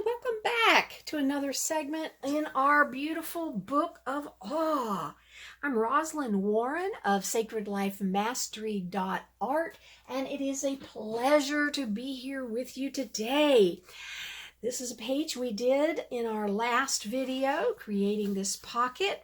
welcome back to another segment in our beautiful book of awe. I'm Rosalind Warren of Sacred Life Mastery.art, and it is a pleasure to be here with you today. This is a page we did in our last video, creating this pocket,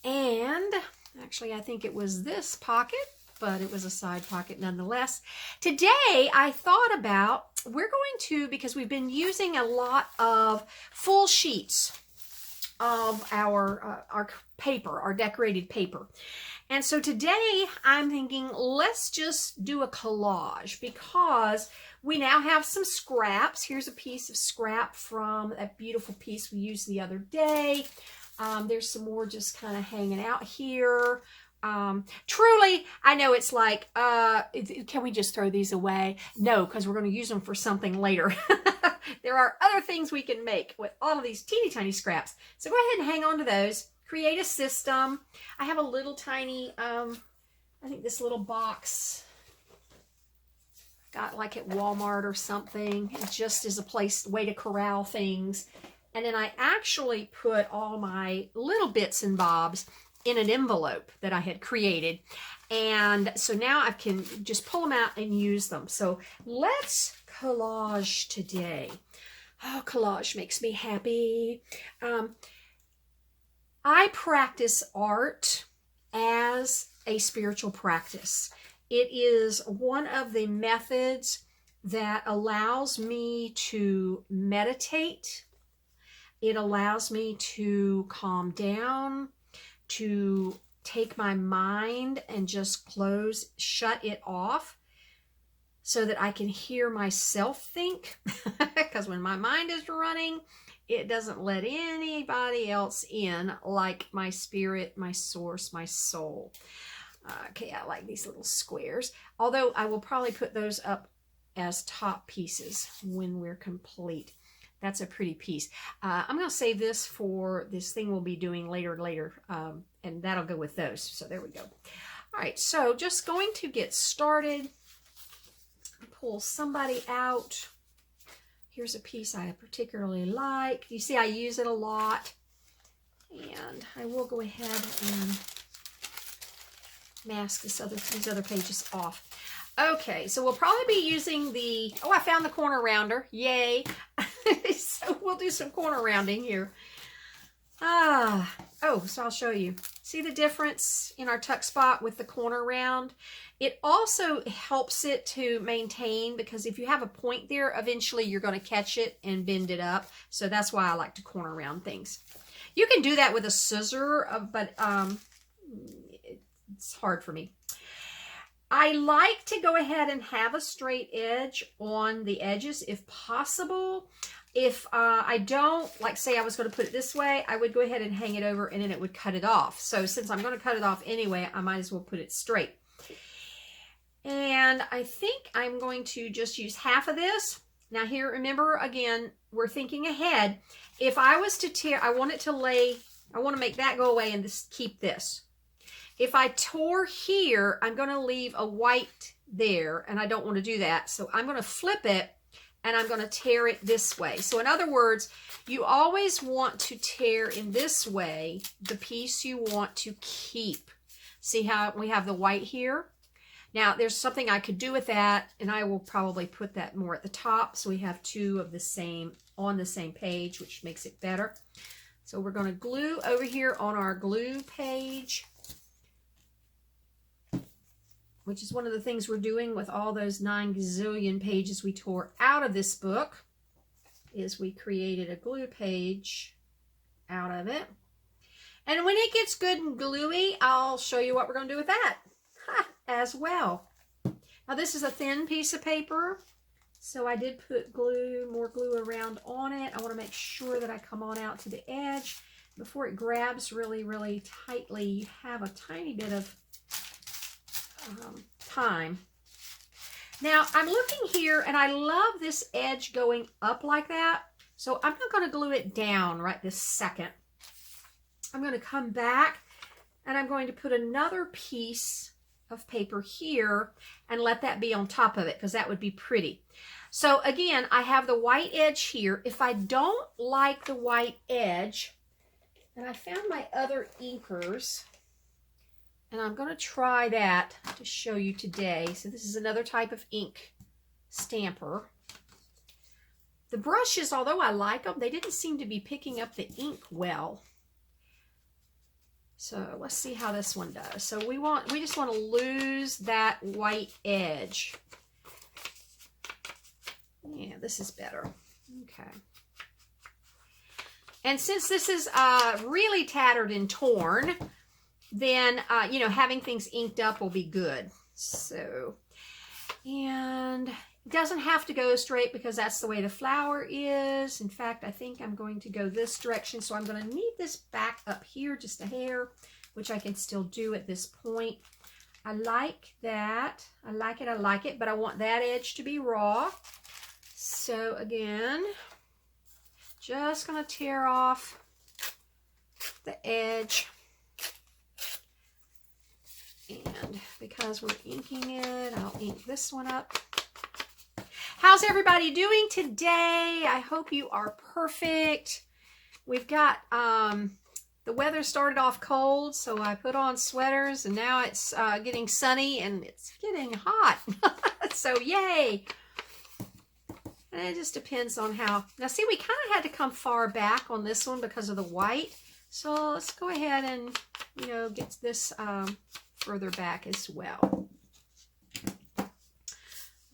and actually I think it was this pocket, but it was a side pocket nonetheless. Today I thought about, we're going to, because we've been using a lot of full sheets of our paper, our decorated paper. And so today I'm thinking, let's just do a collage, because we now have some scraps. Here's a piece of scrap from that beautiful piece we used the other day. There's some more just kind of hanging out here. Truly, I know it's like, can we just throw these away? No, because we're going to use them for something later. There are other things we can make with all of these teeny tiny scraps. So go ahead and hang on to those. Create a system. I have a little tiny, I think this little box got like at Walmart or something. It just is a way to corral things. And then I actually put all my little bits and bobs in an envelope that I had created. And so now I can just pull them out and use them. So let's collage today. Oh, collage makes me happy. I practice art as a spiritual practice. It is one of the methods that allows me to meditate. It allows me to calm down, to take my mind and just shut it off so that I can hear myself think. Because when my mind is running, it doesn't let anybody else in, like my spirit, my source, my soul. Okay, I like these little squares. Although I will probably put those up as top pieces when we're complete. That's a pretty piece. I'm going to save this for this thing we'll be doing later, and that'll go with those. So there we go. All right, so just going to get started. Pull somebody out. Here's a piece I particularly like. You see I use it a lot. And I will go ahead and mask these other pages off. Okay, so we'll probably be using the, oh, I found the corner rounder. Yay. So we'll do some corner rounding here. Oh, so I'll show you. See the difference in our tuck spot with the corner round? It also helps it to maintain, because if you have a point there, eventually you're going to catch it and bend it up. So that's why I like to corner round things. You can do that with a scissor, but it's hard for me. I like to go ahead and have a straight edge on the edges if possible. If I don't, like say I was going to put it this way, I would go ahead and hang it over and then it would cut it off. So since I'm going to cut it off anyway, I might as well put it straight. And I think I'm going to just use half of this. Now here, remember again, we're thinking ahead. If I was to tear, I want to make that go away and just keep this. If I tore here, I'm going to leave a white there, and I don't want to do that. So I'm going to flip it, and I'm going to tear it this way. So in other words, you always want to tear in this way the piece you want to keep. See how we have the white here? Now, there's something I could do with that, and I will probably put that more at the top, so we have two of the same on the same page, which makes it better. So we're going to glue over here on our glue page, which is one of the things we're doing with all those 9 gazillion pages we tore out of this book, is we created a glue page out of it. And when it gets good and gluey, I'll show you what we're going to do with that as well. Now this is a thin piece of paper, so I did put more glue around on it. I want to make sure that I come on out to the edge. Before it grabs really, really tightly, you have a tiny bit of time. Now I'm looking here and I love this edge going up like that. So I'm not going to glue it down right this second. I'm going to come back and I'm going to put another piece of paper here and let that be on top of it, because that would be pretty. So again, I have the white edge here. If I don't like the white edge, and I found my other inkers, and I'm going to try that to show you today. So this is another type of ink stamper. The brushes, although I like them, they didn't seem to be picking up the ink well. So let's see how this one does. So we just want to lose that white edge. Yeah, this is better. Okay. And since this is really tattered and torn, then, you know, having things inked up will be good. So, and it doesn't have to go straight because that's the way the flower is. In fact, I think I'm going to go this direction. So I'm going to need this back up here just a hair, which I can still do at this point. I like that. I like it, but I want that edge to be raw. So again, just going to tear off the edge. And because we're inking it, I'll ink this one up. How's everybody doing today? I hope you are perfect. We've got, the weather started off cold, so I put on sweaters, and now it's getting sunny and it's getting hot. So yay. And it just depends on how. Now see, we kind of had to come far back on this one because of the white. So let's go ahead and, you know, get this further back as well. All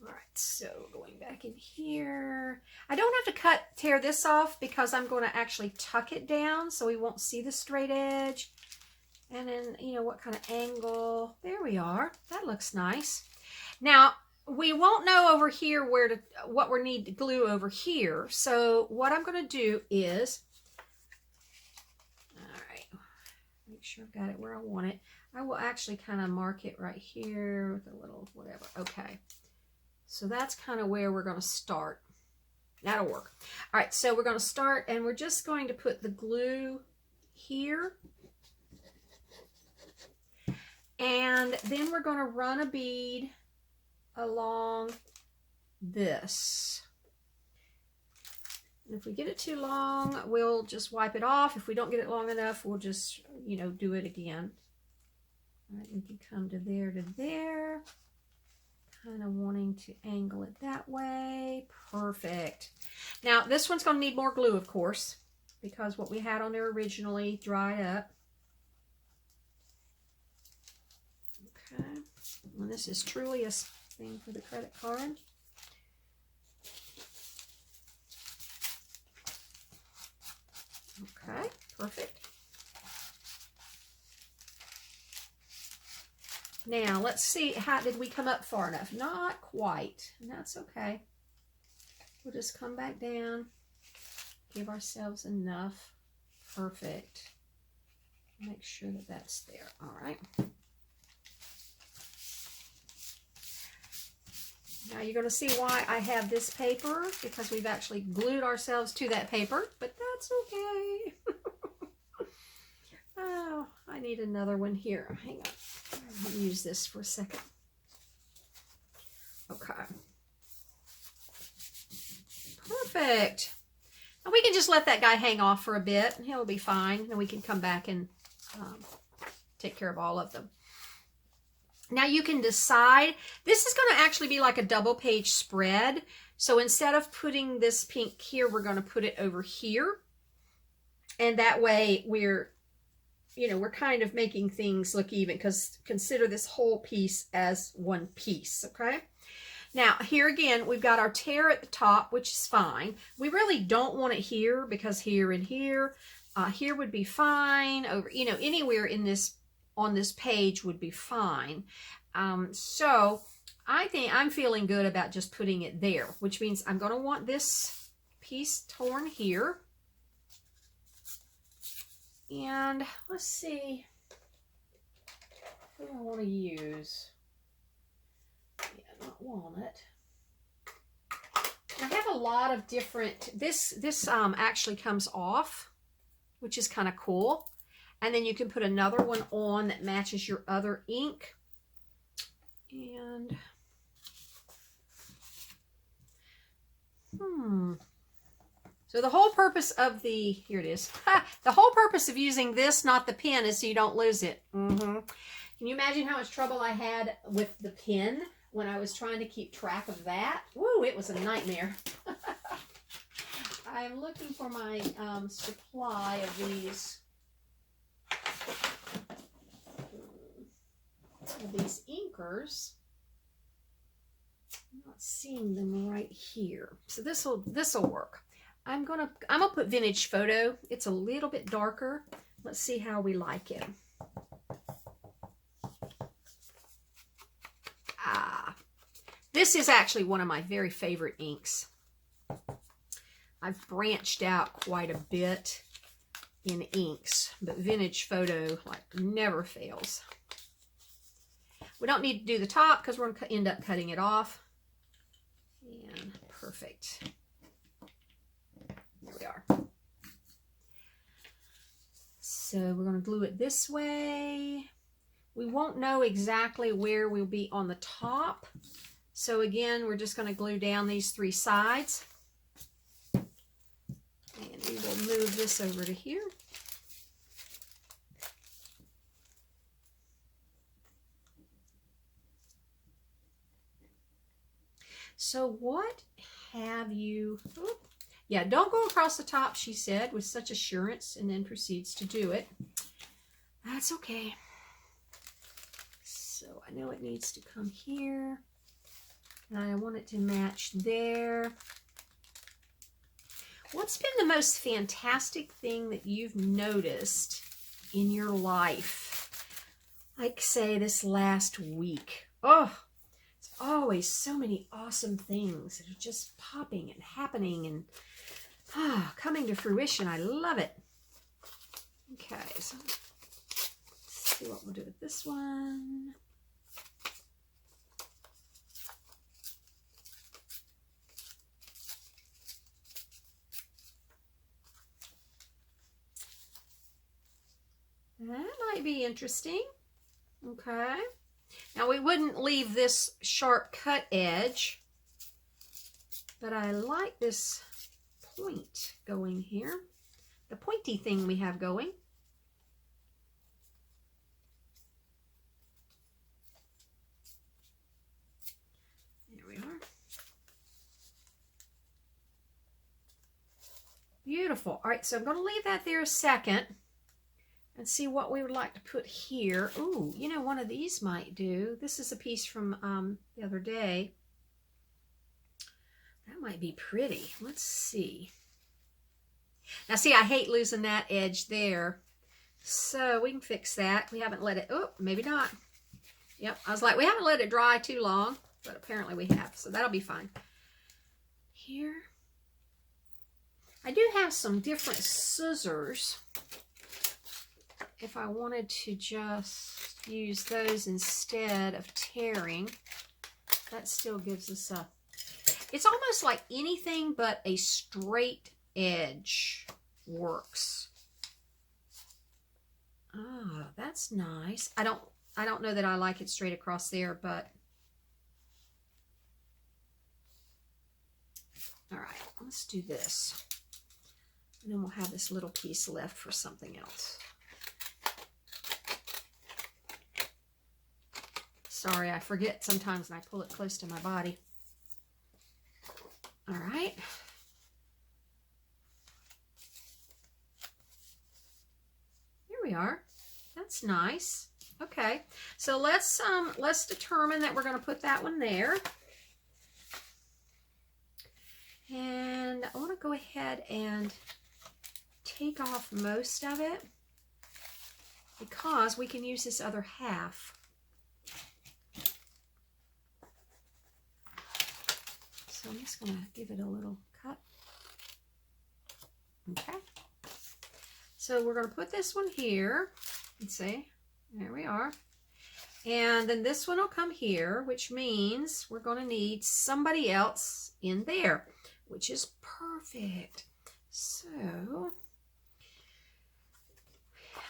right, so going back in here. I don't have to tear this off because I'm going to actually tuck it down so we won't see the straight edge. And then, you know, what kind of angle. There we are. That looks nice. Now, we won't know over here what we need to glue over here. So what I'm going to do is, all right, make sure I've got it where I want it. I will actually kind of mark it right here with a little whatever. Okay. So that's kind of where we're going to start. That'll work. All right. So we're going to start, and we're just going to put the glue here. And then we're going to run a bead along this. And if we get it too long, we'll just wipe it off. If we don't get it long enough, we'll just, you know, do it again. All right, we can come to there, kind of wanting to angle it that way. Perfect. Now, this one's going to need more glue, of course, because what we had on there originally dried up. Okay. And this is truly a thing for the credit card. Okay, perfect. Now, let's see, how did we come up far enough? Not quite, and that's okay. We'll just come back down, give ourselves enough. Perfect. Make sure that that's there. All right. Now you're going to see why I have this paper, because we've actually glued ourselves to that paper, but that's okay. Oh, I need another one here. Hang on. I'll use this for a second. Okay. Perfect. Now we can just let that guy hang off for a bit, and he'll be fine. And we can come back and take care of all of them. Now you can decide, this is going to actually be like a double page spread. So instead of putting this pink here, we're going to put it over here. And that way we're kind of making things look even, because consider this whole piece as one piece, okay? Now here again, we've got our tear at the top, which is fine. We really don't want it here, because here and here, here would be fine. Over, anywhere in this, on this page would be fine. So I think I'm feeling good about just putting it there, which means I'm going to want this piece torn here. And let's see, what do I want to use? Yeah, not walnut. I have a lot of different, this actually comes off, which is kind of cool. And then you can put another one on that matches your other ink. And So the whole purpose of here it is. The whole purpose of using this, not the pen, is so you don't lose it. Can you imagine how much trouble I had with the pen when I was trying to keep track of that? Woo, it was a nightmare. I'm looking for my supply of these inkers. I'm not seeing them right here. So this'll work. I'm gonna put Vintage Photo. It's a little bit darker. Let's see how we like it. This is actually one of my very favorite inks. I've branched out quite a bit in inks, but Vintage Photo like never fails. We don't need to do the top because we're going to end up cutting it off. And perfect. There we are. So we're going to glue it this way. We won't know exactly where we'll be on the top. So again, we're just going to glue down these 3 sides. And we will move this over to here. So what have you... Oh, yeah, don't go across the top, she said, with such assurance, and then proceeds to do it. That's okay. So I know it needs to come here. And I want it to match there. What's been the most fantastic thing that you've noticed in your life? Like, say, this last week. Oh, it's always so many awesome things that are just popping and happening and coming to fruition. I love it. Okay, so let's see what we'll do with this one. That might be interesting. Okay. Now we wouldn't leave this sharp cut edge, but I like this point going here. The pointy thing we have going. There we are. Beautiful. All right, so I'm going to leave that there a second and see what we would like to put here. Ooh, you know, one of these might do. This is a piece from the other day. That might be pretty. Let's see. Now, see, I hate losing that edge there. So we can fix that. We haven't let it, oh, maybe not. Yep, I was like, we haven't let it dry too long, but apparently we have. So that'll be fine. Here. I do have some different scissors. If I wanted to just use those instead of tearing, that still gives us a... It's almost like anything but a straight edge works. Ah, that's nice. I don't know that I like it straight across there, but... All right, let's do this. And then we'll have this little piece left for something else. Sorry, I forget sometimes and I pull it close to my body. All right. Here we are. That's nice. Okay, so let's determine that we're going to put that one there. And I want to go ahead and take off most of it because we can use this other half. So I'm just going to give it a little cut. Okay. So we're going to put this one here. Let's see. There we are. And then this one will come here, which means we're going to need somebody else in there, which is perfect. So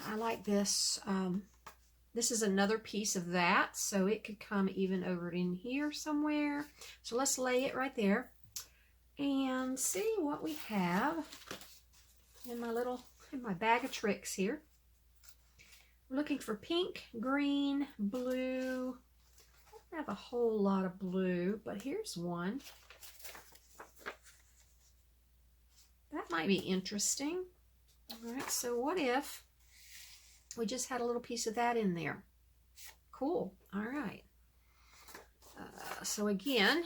I like this. This is another piece of that, so it could come even over in here somewhere. So let's lay it right there. and see what we have in my bag of tricks here. We're looking for pink, green, blue. I don't have a whole lot of blue, but here's one. That might be interesting. All right, so what if we just had a little piece of that in there? Cool. All right. So again,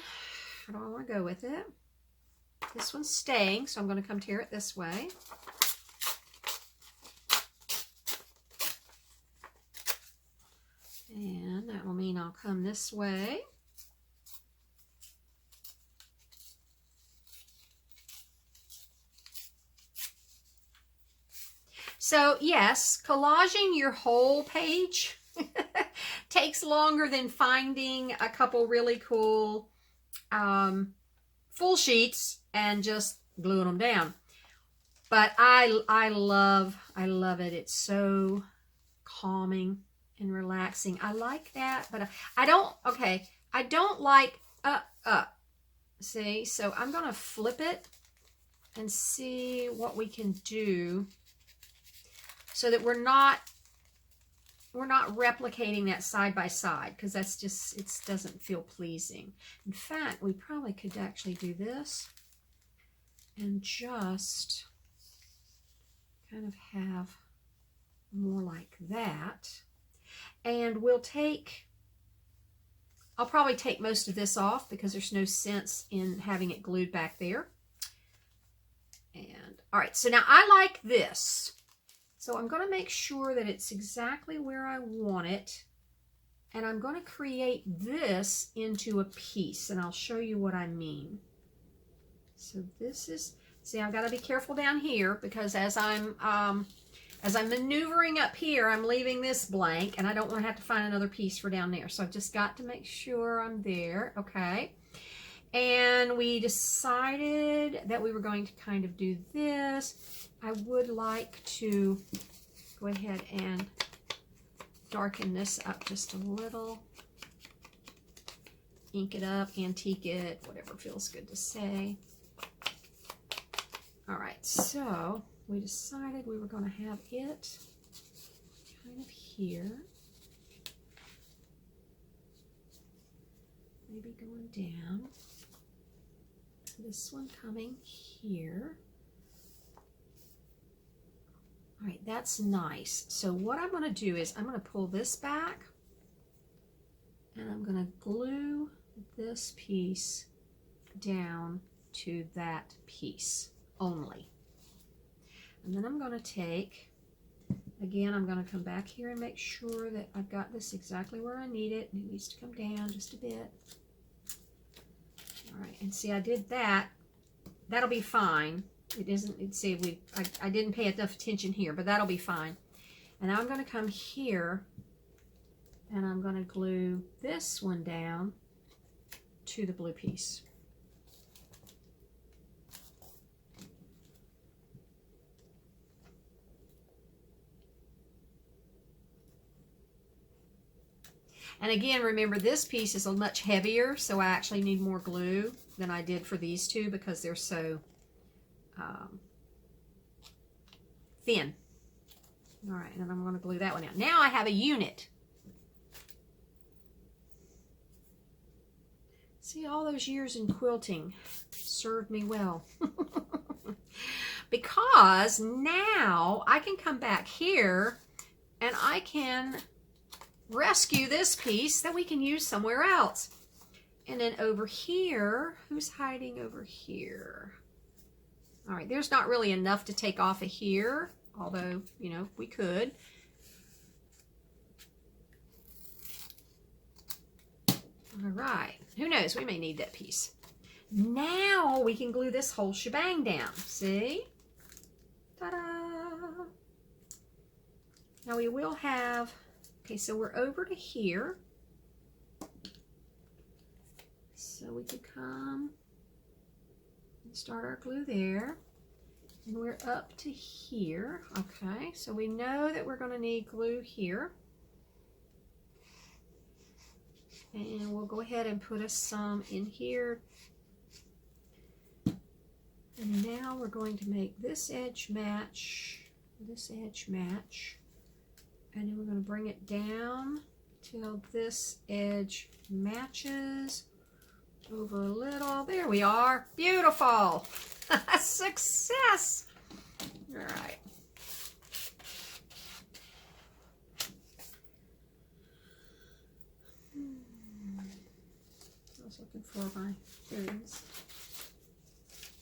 how do I want to go with it? This one's staying, so I'm going to come tear it this way. And that will mean I'll come this way. So yes, collaging your whole page takes longer than finding a couple really cool full sheets and just gluing them down. But I love it. It's so calming and relaxing. I like that, but I don't like see, so I'm gonna flip it and see what we can do so that we're not replicating that side by side, because that's just, it doesn't feel pleasing. In fact, we probably could actually do this and just kind of have more like that. And I'll probably take most of this off because there's no sense in having it glued back there. And all right, so now I like this. So I'm going to make sure that it's exactly where I want it. And I'm going to create this into a piece. And I'll show you what I mean. So this is, see, I've got to be careful down here because as I'm maneuvering up here, I'm leaving this blank. And I don't want to have to find another piece for down there. So I've just got to make sure I'm there. Okay. And we decided that we were going to kind of do this. I would like to go ahead and darken this up just a little. Ink it up, antique it, whatever feels good to say. All right, so we decided we were going to have it kind of here. Maybe going down. This one coming here. All right, that's nice. So what I'm going to do is I'm going to pull this back and I'm going to glue this piece down to that piece only. And then I'm going to take, again, I'm going to come back here and make sure that I've got this exactly where I need it. It needs to come down just a bit. All right, and see, I did that. That'll be fine. It isn't, see, I didn't pay enough attention here, but that'll be fine. And now I'm going to come here and I'm going to glue this one down to the blue piece. And again, remember this piece is much heavier, so I actually need more glue than I did for these two because they're so thin. All right, and I'm going to glue that one out. Now I have a unit. See, all those years in quilting served me well. Because now I can come back here and I can rescue this piece that we can use somewhere else. And then over here, who's hiding over here? All right, there's not really enough to take off of here, although, you know, we could. All right, who knows? We may need that piece. Now we can glue this whole shebang down. See? Ta-da! Now we will have, okay, so we're over to here. So we could come and start our glue there. And we're up to here. Okay, so we know that we're going to need glue here. And we'll go ahead and put us some in here And now we're going to make this edge match, and then we're going to bring it down till this edge matches over a little. There we are. Beautiful. Success. All right. I was looking for my, here it is.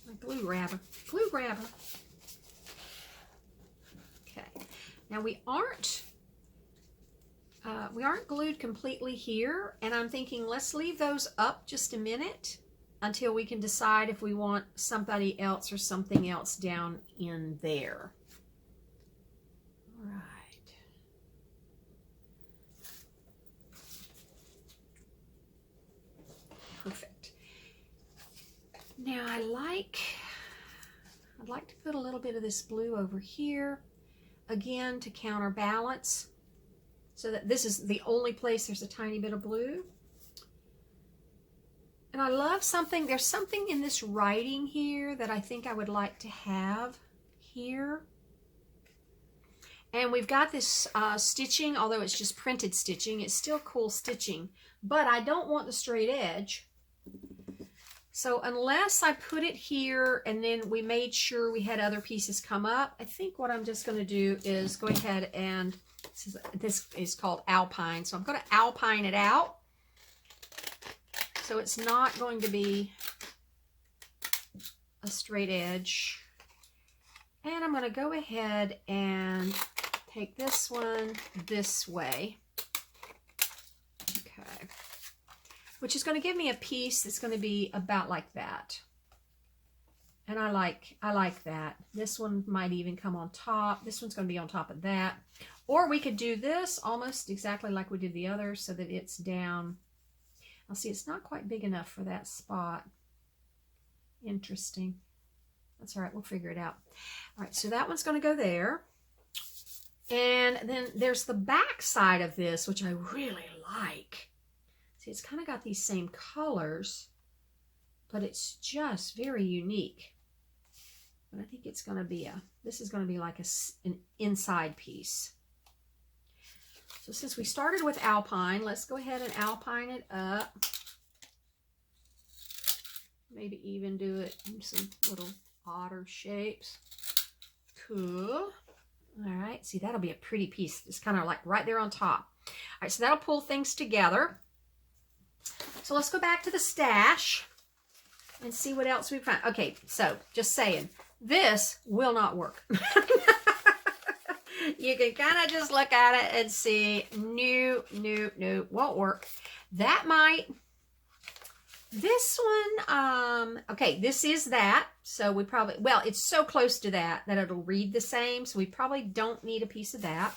My glue grabber. Glue grabber. Okay. Now we aren't glued completely here, and I'm thinking let's leave those up just a minute until we can decide if we want somebody else or something else down in there. All right. Perfect. Now I'd like to put a little bit of this blue over here, again to counterbalance, so that this is the only place there's a tiny bit of blue. And I love something, there's something in this writing here that I think I would like to have here. And we've got this stitching, although it's just printed stitching, it's still cool stitching, but I don't want the straight edge. So unless I put it here and then we made sure we had other pieces come up, I think what I'm just going to do is go ahead and, this is called Alpine, so I'm going to Alpine it out. So it's not going to be a straight edge. And I'm going to go ahead and take this one this way. Okay. Which is going to give me a piece that's going to be about like that. And I like that. This one might even come on top. This one's going to be on top of that. Or we could do this almost exactly like we did the other so that it's down. I'll see, it's not quite big enough for that spot. Interesting. That's all right, we'll figure it out. All right, so that one's going to go there. And then there's the back side of this, which I really like. See, it's kind of got these same colors, but it's just very unique. But I think it's going to be this is going to be like an inside piece. So since we started with Alpine, let's go ahead and Alpine it up. Maybe even do it in some little otter shapes. Cool. All right, see, that'll be a pretty piece. It's kind of like right there on top. All right, so that'll pull things together. So let's go back to the stash and see what else we found. Okay, so just saying, this will not work. You can kind of just look at it and see, no, won't work. That might, this one, okay, this is that. So we probably, well, it's so close to that it'll read the same. So we probably don't need a piece of that.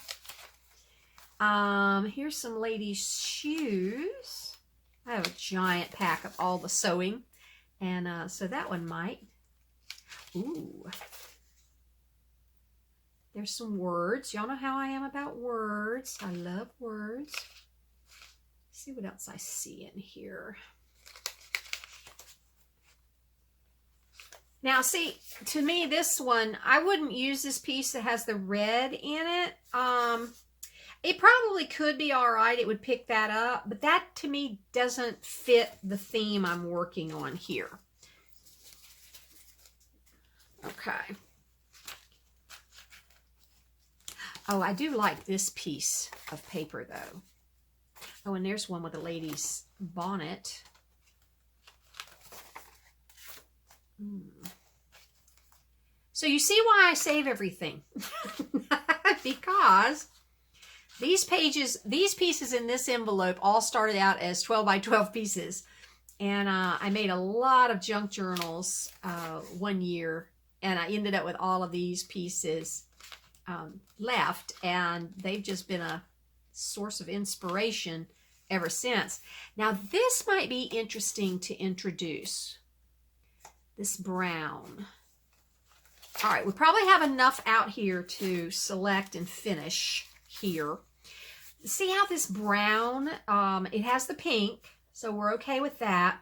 Here's some ladies' shoes. I have a giant pack of all the sewing. And so that one might. Ooh. There's some words. Y'all know how I am about words. I love words. Let's see what else I see in here. Now, see, to me, this one, I wouldn't use this piece that has the red in it. It probably could be all right. It would pick that up. But that, to me, doesn't fit the theme I'm working on here. Okay. Oh, I do like this piece of paper, though. Oh, and there's one with a lady's bonnet. So you see why I save everything. Because these pieces in this envelope all started out as 12 by 12 pieces. And I made a lot of junk journals one year. And I ended up with all of these pieces left. And they've just been a source of inspiration ever since. Now, this might be interesting to introduce. This brown. All right, we probably have enough out here to select and finish here. See how this brown, it has the pink, so we're okay with that.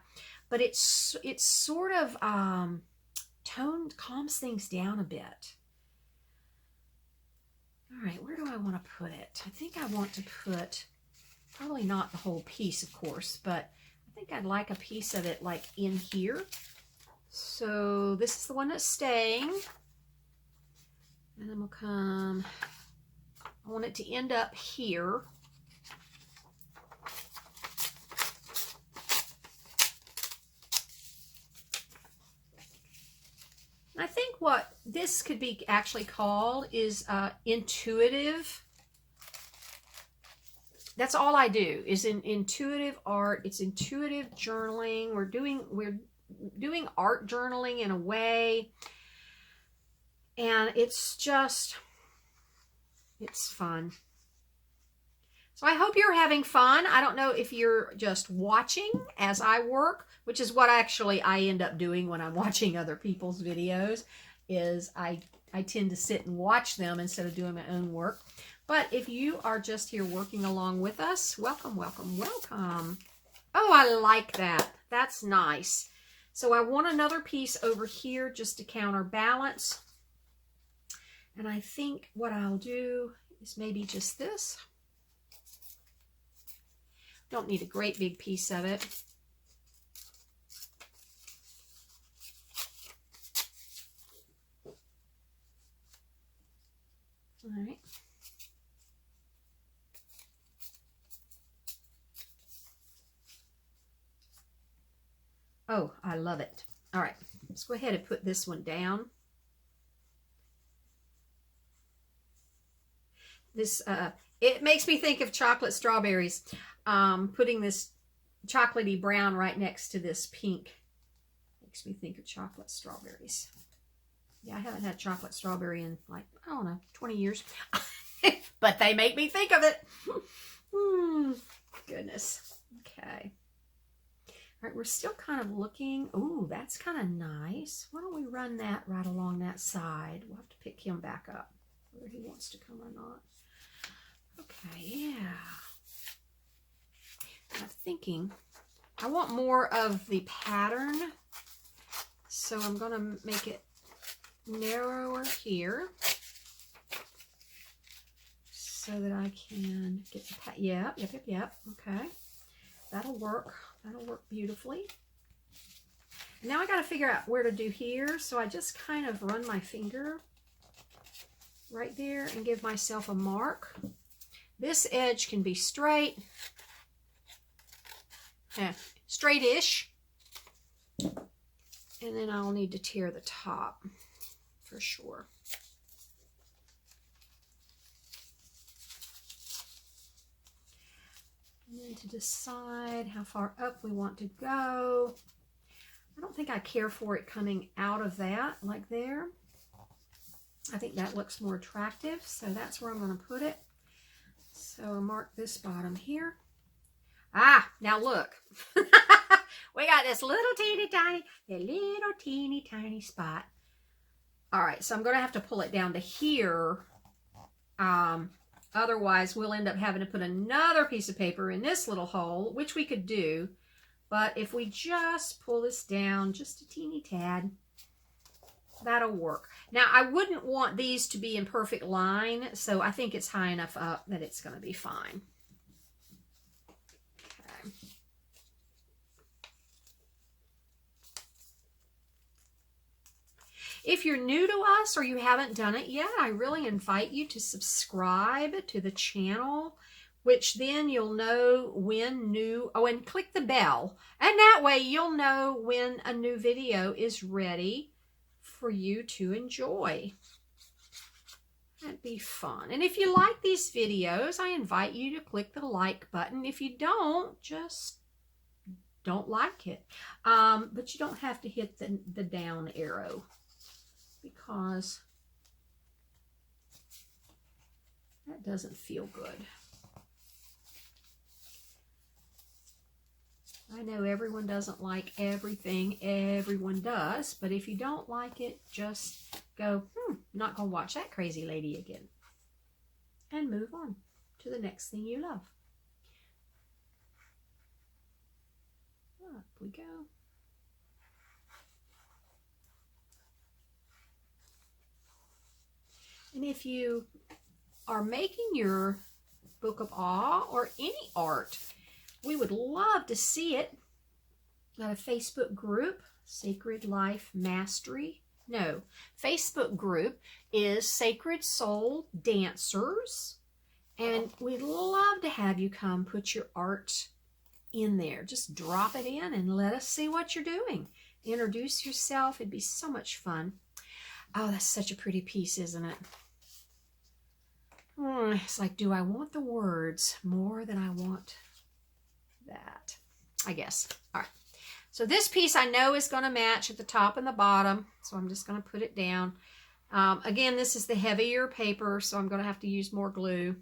But it's sort of calms things down a bit. All right, where do I want to put it? I think I want to put, probably not the whole piece, of course, but I think I'd like a piece of it like in here. So this is the one that's staying. And then we'll come, I want it to end up here. I think what this could be actually called is intuitive. That's all I do is intuitive art. It's intuitive journaling. We're doing art journaling in a way, and it's fun. So I hope you're having fun. I don't know if you're just watching as I work, which is what actually I end up doing when I'm watching other people's videos, is I tend to sit and watch them instead of doing my own work. But if you are just here working along with us, welcome, welcome, welcome. Oh, I like that. That's nice. So I want another piece over here just to counterbalance. And I think what I'll do is maybe just this. Don't need a great big piece of it. All right. Oh, I love it. All right, let's go ahead and put this one down. This, it makes me think of chocolate strawberries. Putting this chocolatey brown right next to this pink makes me think of chocolate strawberries. Yeah, I haven't had chocolate strawberry in like, I don't know, 20 years. But they make me think of it. Goodness. Okay. All right, we're still kind of looking. Ooh, that's kind of nice. Why don't we run that right along that side? We'll have to pick him back up, whether he wants to come or not. Okay, yeah. I'm thinking I want more of the pattern, so I'm going to make it narrower here so that I can get the yep. Okay, that'll work. That'll work beautifully. And now I got to figure out where to do here, so I just kind of run my finger right there and give myself a mark. This edge can be straight. Straight-ish. And then I'll need to tear the top for sure. And then to decide how far up we want to go. I don't think I care for it coming out of that, like there. I think that looks more attractive, so that's where I'm going to put it. So I'll mark this bottom here. Ah, now look. We got this little teeny tiny spot. All right, so I'm going to have to pull it down to here. Otherwise, we'll end up having to put another piece of paper in this little hole, which we could do. But if we just pull this down just a teeny tad, that'll work. Now, I wouldn't want these to be in perfect line, so I think it's high enough up that it's going to be fine. Okay. If you're new to us or you haven't done it yet, I really invite you to subscribe to the channel, which then you'll know when new, and click the bell. And that way you'll know when a new video is ready for you to enjoy. That'd be fun. And if you like these videos, I invite you to click the like button. If you don't, just don't like it. But you don't have to hit the down arrow, because that doesn't feel good. I know everyone doesn't like everything everyone does, but if you don't like it, just go, not going to watch that crazy lady again. And move on to the next thing you love. Up we go. And if you are making your Book of Awe or any art, we would love to see it. Got a Facebook group, Sacred Life Mastery. No, Facebook group is Sacred Soul Dancers. And we'd love to have you come put your art in there. Just drop it in and let us see what you're doing. Introduce yourself. It'd be so much fun. Oh, that's such a pretty piece, isn't it? It's like, do I want the words more than I want that? I guess. All right. So this piece I know is going to match at the top and the bottom. So I'm just going to put it down. Again, this is the heavier paper, so I'm going to have to use more glue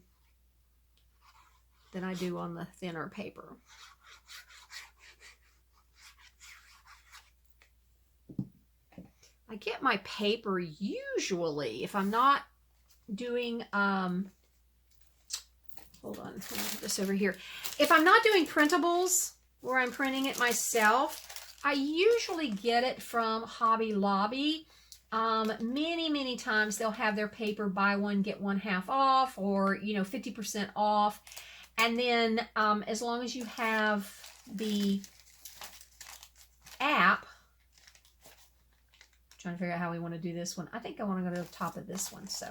than I do on the thinner paper. I get my paper usually, if I'm not doing, hold on, let me put this over here. If I'm not doing printables where I'm printing it myself, I usually get it from Hobby Lobby. Many times they'll have their paper buy one, get one half off, or, 50% off. And then as long as you have the app, trying to figure out how we want to do this one. I think I want to go to the top of this one. So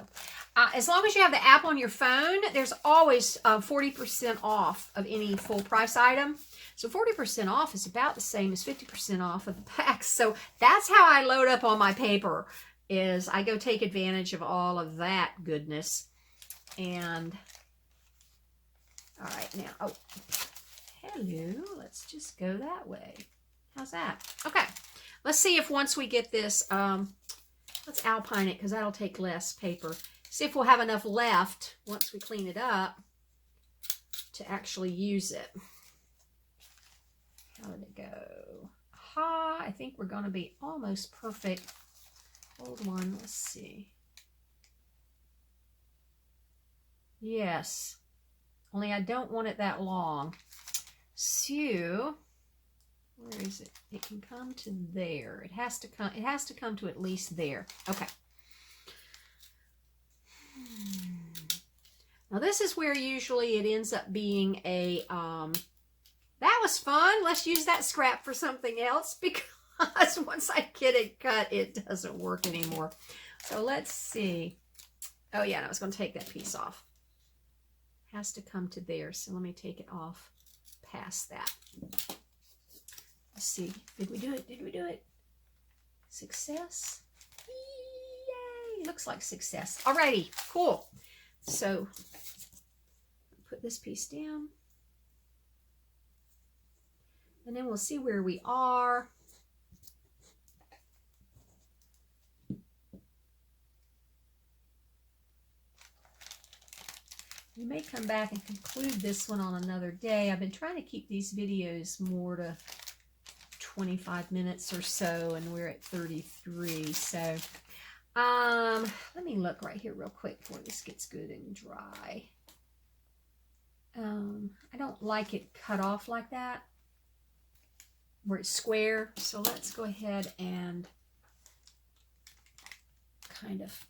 as long as you have the app on your phone, there's always 40% off of any full price item. So 40% off is about the same as 50% off of the packs. So that's how I load up on my paper, is I go take advantage of all of that goodness. And all right, now, oh, hello, let's just go that way. How's that? Okay. Let's see if once we get this, let's alpine it because that'll take less paper. See if we'll have enough left once we clean it up to actually use it. How did it go? Aha, I think we're going to be almost perfect. Hold on, let's see. Yes, only I don't want it that long. So, where is it? It can come to there. It has to come to at least there. Okay. Now this is where usually it ends up being a that was fun. Let's use that scrap for something else, because once I get it cut, it doesn't work anymore. So let's see. Oh yeah, and I was going to take that piece off. Has to come to there. So let me take it off past that. Let's see. Did we do it? Did we do it? Success? Yay! Looks like success. Alrighty, cool. So put this piece down. And then we'll see where we are. We may come back and conclude this one on another day. I've been trying to keep these videos more to 25 minutes or so, and we're at 33. So let me look right here real quick before this gets good and dry. I don't like it cut off like that, where it's square. So let's go ahead and kind of,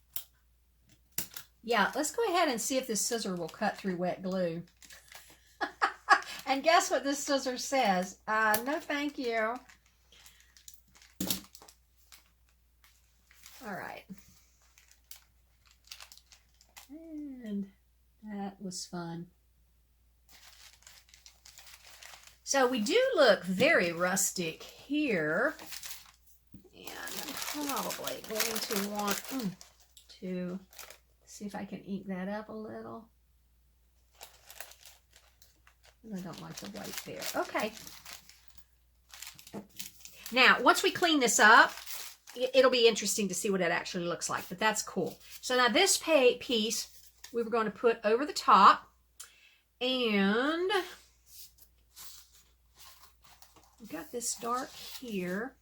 yeah, let's go ahead and see if this scissor will cut through wet glue. And guess what this scissor says? No, thank you. All right. And that was fun. So we do look very rustic here. And I'm probably going to want to see if I can ink that up a little. I don't like the white there. Okay. Now, once we clean this up, it'll be interesting to see what it actually looks like, but that's cool. So now this piece we were going to put over the top, and we've got this dark here.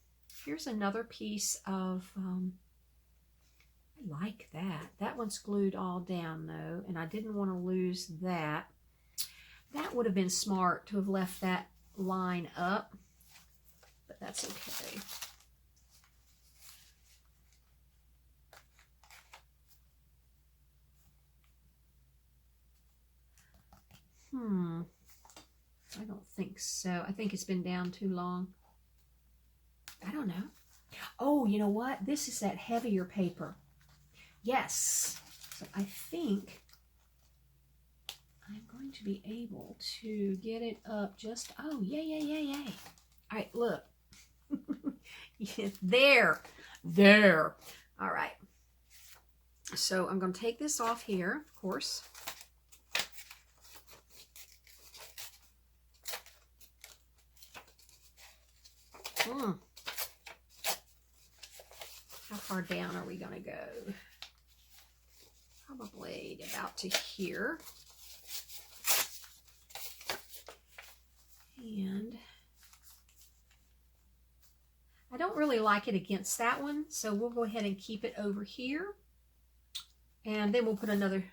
Here's another piece of, I like that. That one's glued all down though, and I didn't want to lose that. That would have been smart to have left that line up, but that's okay. I don't think so. I think it's been down too long. I don't know. Oh, you know what? This is that heavier paper. Yes. So I think I'm going to be able to get it up just, oh, yay. All right, look. There. All right. So I'm going to take this off here, of course. How far down are we going to go? Probably about to here. And I don't really like it against that one, so we'll go ahead and keep it over here. And then we'll put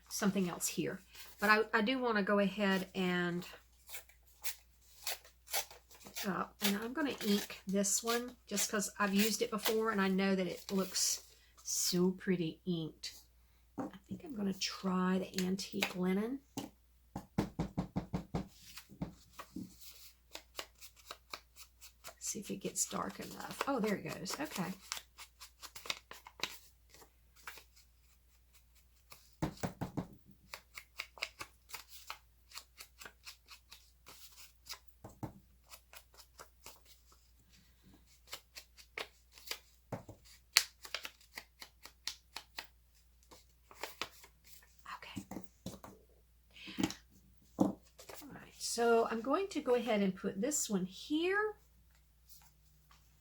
something else here. But I do want to go ahead and and I'm going to ink this one just because I've used it before and I know that it looks so pretty inked. I think I'm going to try the antique linen. See if it gets dark enough. Oh, there it goes. Okay. So I'm going to go ahead and put this one here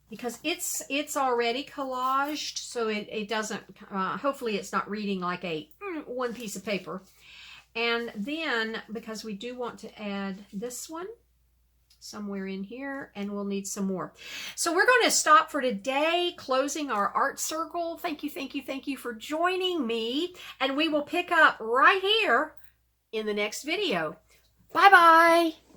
because it's already collaged, so it doesn't, hopefully it's not reading like a one piece of paper. And then, because we do want to add this one somewhere in here, and we'll need some more. So we're going to stop for today, closing our art circle. Thank you for joining me, and we will pick up right here in the next video. Bye-bye.